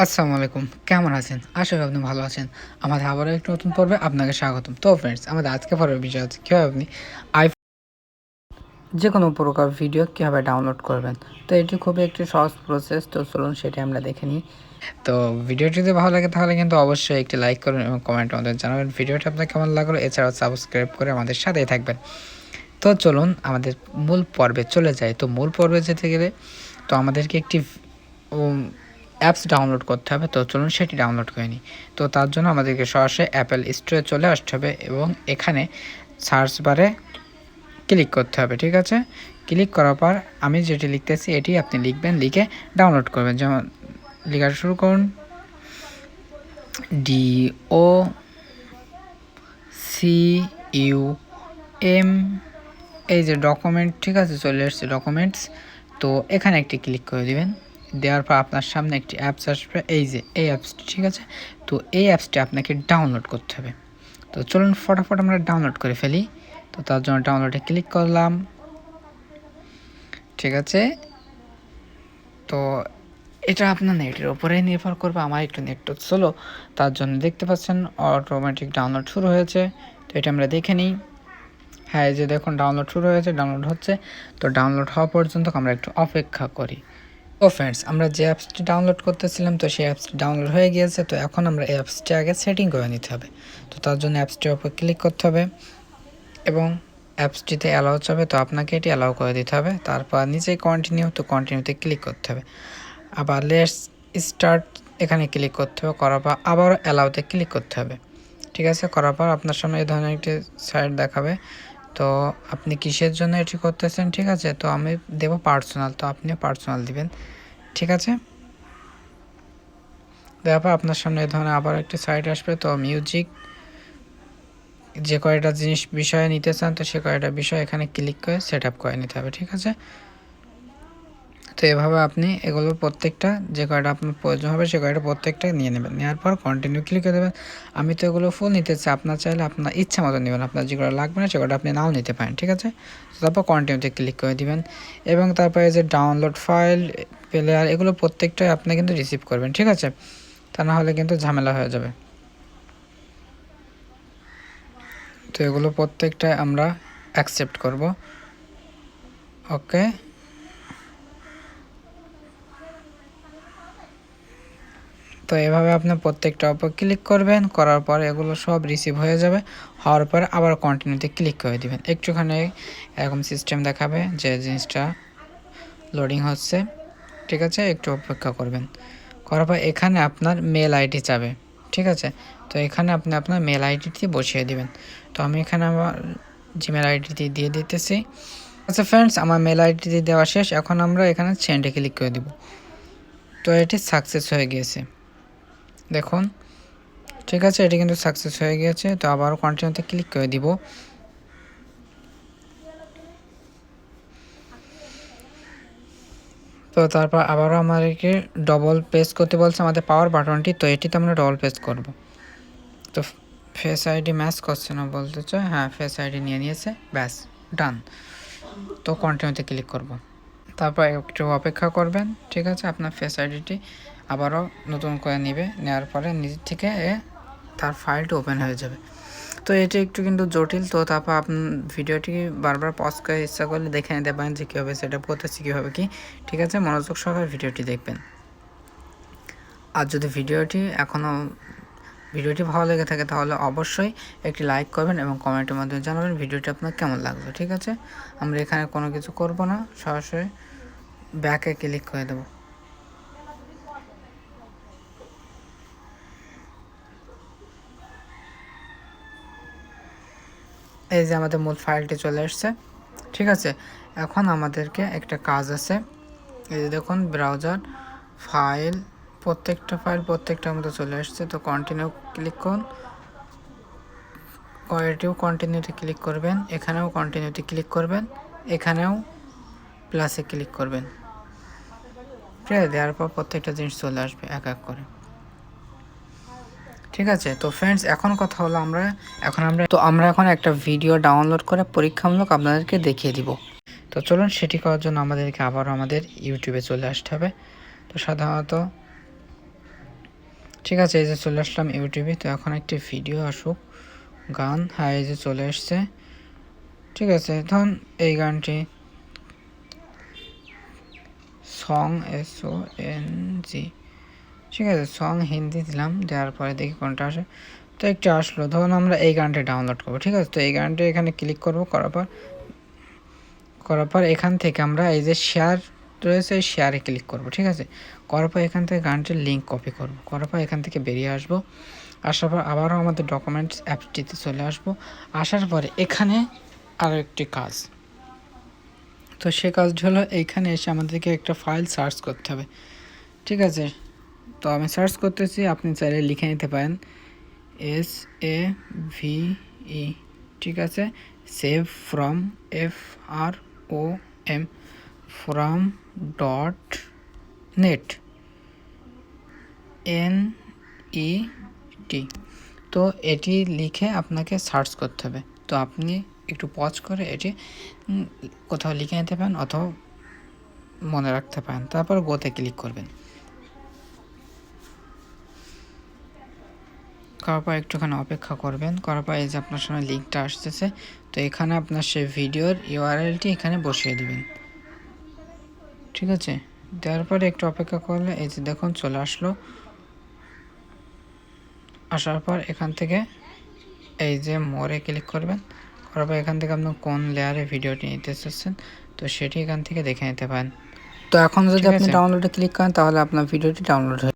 আসসালামু আলাইকুম, কেমন আছেন? আশা করি আপনি ভালো আছেন। আমাদের আবারও একটি নতুন পর্বে আপনাকে স্বাগতম। তো ফ্রেন্ডস, আমাদের আজকে পর্বের বিষয় হচ্ছে কীভাবে আপনি যে কোনো প্রকার ভিডিও কীভাবে ডাউনলোড করবেন। তো এটি খুবই একটি সহজ প্রসেস। তো চলুন সেটি আমরা দেখে নিই। তো ভিডিওটি যদি ভালো লাগে তাহলে কিন্তু অবশ্যই একটি লাইক করুন এবং কমেন্ট আমাদের জানাবেন ভিডিওটি আপনার কেমন লাগলো। এছাড়াও সাবস্ক্রাইব করে আমাদের সাথেই থাকবেন। তো চলুন আমাদের মূল পর্বে চলে যাই। তো মূল পর্বে যেতে গেলে তো আমাদেরকে একটি অ্যাপস ডাউনলোড করতে হবে। তো চলুন সেটি ডাউনলোড করে নিই। তো তার জন্য আমাদেরকে সরাসরি অ্যাপেল স্টোরে চলে আসতে হবে এবং এখানে সার্চ বারে ক্লিক করতে হবে। ঠিক আছে, ক্লিক করার পর আমি যেটি লিখতেছি এটি আপনি লিখবেন, লিখে ডাউনলোড করবেন। যেমন লেখা শুরু করুন DOCUM, এই যে ডকুমেন্ট, ঠিক আছে, চলে এসছে ডকুমেন্টস। তো এখানে একটি ক্লিক করে দিবেন। দেওয়ার পর আপনার সামনে একটি অ্যাপস আসবে, এই যে এই অ্যাপসটি। ঠিক আছে, তো এই অ্যাপসটি আপনাকে ডাউনলোড করতে হবে। তো চলুন ফটাফট আমরা ডাউনলোড করে ফেলি। তো তার জন্য ডাউনলোডে ক্লিক করলাম। ঠিক আছে, তো এটা আপনার নেটের উপরেই নির্ভর করবে। আমার একটু নেট তো স্লো, তার জন্য দেখতে পাচ্ছেন অটোমেটিক ডাউনলোড শুরু হয়েছে। তো এটা আমরা দেখে নিই। হ্যাঁ, এই যে দেখুন ডাউনলোড শুরু হয়েছে, ডাউনলোড হচ্ছে। তো ডাউনলোড হওয়া পর্যন্ত আমরা একটু অপেক্ষা করি। তো ফ্রেন্ডস, আমরা যে অ্যাপসটি ডাউনলোড করতেছিলাম তো সেই অ্যাপসটি ডাউনলোড হয়ে গিয়েছে। তো এখন আমরা এই অ্যাপসটি আগে সেটিং করে নিতে হবে। তো তার জন্য অ্যাপসটির উপর ক্লিক করতে হবে এবং অ্যাপসটিতে অ্যালাউ চাবে, তো আপনাকে এটি অ্যালাউ করে দিতে হবে। তারপর নিচে কন্টিনিউ, তো কন্টিনিউতে ক্লিক করতে হবে। আবার লেটস স্টার্ট এখানে ক্লিক করতে হবে। করার পর আবারও অ্যালাউতে ক্লিক করতে হবে। ঠিক আছে, করার পর আপনার সামনে এই ধরনের একটি সাইট দেখাবে। তো আপনি কিসের জন্য এটি করতেছেন, ঠিক আছে, তো আমি দেব পার্সোনাল, তো আপনি পার্সোনাল দিবেন। ঠিক আছে, দেওয়ার পর আপনার সামনে এই ধরনের আবার একটি সাইট আসবে। তো মিউজিক, যে কয়টা জিনিস বিষয়ে নিতে চান তো সে কয়টা বিষয় এখানে ক্লিক করে সেট আপ করে নিতে হবে। ঠিক আছে, তো এভাবে আপনি এগুলোর প্রত্যেকটা যে কয়টা আপনার প্রয়োজন হবে সে কয়টা প্রত্যেকটা নিয়ে নেবেন। নেওয়ার পর কন্টিনিউ ক্লিক করে দেবেন। আমি তো এগুলো ফুল নিতে চাই, আপনার চাইলে আপনার ইচ্ছা মতো নেবেন। আপনার যে কটা লাগবে না সে কটা আপনি নাও নিতে পারেন। ঠিক আছে, তারপর কন্টিনিউতে ক্লিক করে দিবেন এবং তারপরে যে ডাউনলোড ফাইল, প্লেয়ার, এগুলো প্রত্যেকটাই আপনি কিন্তু রিসিভ করবেন। ঠিক আছে, তা না হলে কিন্তু ঝামেলা হয়ে যাবে। তো এগুলো প্রত্যেকটাই আমরা অ্যাকসেপ্ট করব। ওকে, তো এভাবে আপনি প্রত্যেকটা উপর ক্লিক করবেন। করার পর এগুলো সব রিসিভ হয়ে যাবে। হওয়ার পরে আবার কন্টিনিউতে ক্লিক করে দিবেন। একটুখানি এরকম সিস্টেম দেখাবে যে জিনিসটা লোডিং হচ্ছে। ঠিক আছে, একটু অপেক্ষা করবেন। করার পর এখানে আপনার মেল আইডি চাবে। ঠিক আছে, তো এখানে আপনি আপনার মেল আইডিটি বসিয়ে দিবেন। তো আমি এখানে আমার জিমেল আইডিটি দিয়ে দিতেছি। আচ্ছা ফ্রেন্ডস, আমার মেল আইডিটি দেওয়া শেষ। এখন আমরা এখানে সেন্ডে ক্লিক করে দিব। তো এটি সাকসেস হয়ে গিয়েছে, দেখুন। ঠিক আছে, এটি কিন্তু সাকসেস হয়ে গিয়েছে। তো আবারও কন্টিনিউতে ক্লিক করে দিব। তো তারপর আবারও আমাদেরকে ডবল প্রেস করতে বলছে আমাদের পাওয়ার বাটনটি। তো এটিতে আমরা ডবল প্রেস করব। তো ফেস আইডি ম্যাচ করছে না বলতে চাই, হ্যাঁ ফেস আইডি নিয়ে নিয়েছে, ব্যাস ডান। তো কন্টিনিউতে ক্লিক করব। তারপর একটু অপেক্ষা করবেন। ঠিক আছে, আপনার ফেস আইডিটি আবারও নতুন করে নেবে। নেওয়ার পরে নিজের থেকে তার ফাইলটি ওপেন হয়ে যাবে। তো এটি একটু কিন্তু জটিল। তো তারপর আপনি ভিডিওটি বারবার পজ করে ইচ্ছা করলে দেখে নিতে পারেন যে কীভাবে সেটা করতেছি, কীভাবে কি। ঠিক আছে, মনোযোগ সহকারে ভিডিওটি দেখবেন। আর যদি ভিডিওটি ভালো লেগে থাকে তাহলে অবশ্যই একটি লাইক করবেন এবং কমেন্টের মাধ্যমে জানাবেন ভিডিওটি আপনার কেমন লাগলো। ঠিক আছে, আমরা এখানে কোনো কিছু করব না, সরাসরি ব্যাকে ক্লিক করে দেব। এই যে আমাদের মূল ফাইলটি চলে এসছে। ঠিক আছে, এখন আমাদেরকে একটা কাজ আছে। এই যে দেখুন ব্রাউজার ফাইল, প্রত্যেকটার মধ্যে চলে আসছে। তো কন্টিনিউ ক্লিক করুন। এটিও কন্টিনিউতে ক্লিক করবেন, এখানেও কন্টিনিউতে ক্লিক করবেন, এখানেও প্লাসে ক্লিক করবেন। ঠিক আছে, দেওয়ার পর প্রত্যেকটা জিনিস চলে আসবে এক এক করে। ঠিক আছে, তো ফ্রেন্ডস এখন কথা হলো আমরা এখন একটা ভিডিও ডাউনলোড করে পরীক্ষামূলক আপনাদেরকে দেখিয়ে দিব। তো চলুন সেটি করার জন্য আমাদেরকে আবারও আমাদের ইউটিউবে চলে আসতে হবে। তো সাধারণত ঠিক আছে, এই যে চলে আসলাম ইউটিউবে। তো এখন একটি ভিডিও আসুক, গান। হ্যাঁ, এই যে চলে এসছে। ঠিক আছে, ধরুন এই গানটি সং, SONG। ঠিক আছে, সং হিন্দি দিলাম, দেওয়ার পরে দেখি কোনটা আসে। তো একটু আসলো, ধরুন আমরা এই গানটি ডাউনলোড করবো। ঠিক আছে, তো এই গানটি এখানে ক্লিক করব, করার পর এখান থেকে আমরা এই যে শেয়ার রয়েছে, এই শেয়ারে ক্লিক করব। ঠিক আছে, করার পর এখান থেকে গানটির লিঙ্ক কপি করব, করার পর এখান থেকে বেরিয়ে আসব। আসার পর আবারও আমাদের ডকুমেন্টস অ্যাপটিতে চলে আসব। আসার পরে এখানে আরও একটি কাজ, তো সে কাজটি হলো এইখানে এসে আমাদেরকে একটা ফাইল সার্চ করতে হবে। ঠিক আছে, তো আমি সার্চ করতেছি, আপনি চাইলে লিখে নিতে পারেন SAVE। ঠিক আছে, save from, FROM, from .net, NET। তো এটি লিখে আপনাকে সার্চ করতে হবে। তো আপনি একটু পজ করে এটি কোথাও লিখে নিতে পারেন অথবা মনে রাখতে পারেন, তারপর গোতে ক্লিক করবেন। করার পর একটুখানি অপেক্ষা করবেন, করার পর এই যে আপনার সামনে লিঙ্কটা আসতেছে, তো এখানে আপনার সেই ভিডিওর URLটি এখানে বসিয়ে দেবেন। ঠিক আছে, দেওয়ার পরে একটু অপেক্ষা করলে এই যে দেখুন চলে আসলো। আসার পর এখান থেকে এই যে মোরে ক্লিক করবেন, করার পর এখান থেকে আপনি কোন লেয়ারে ভিডিওটি নিতে চাচ্ছেন তো সেটি এখান থেকে দেখে নিতে পারেন। তো এখন যদি আপনি ডাউনলোডে ক্লিক করেন তাহলে আপনার ভিডিওটি ডাউনলোড হয়ে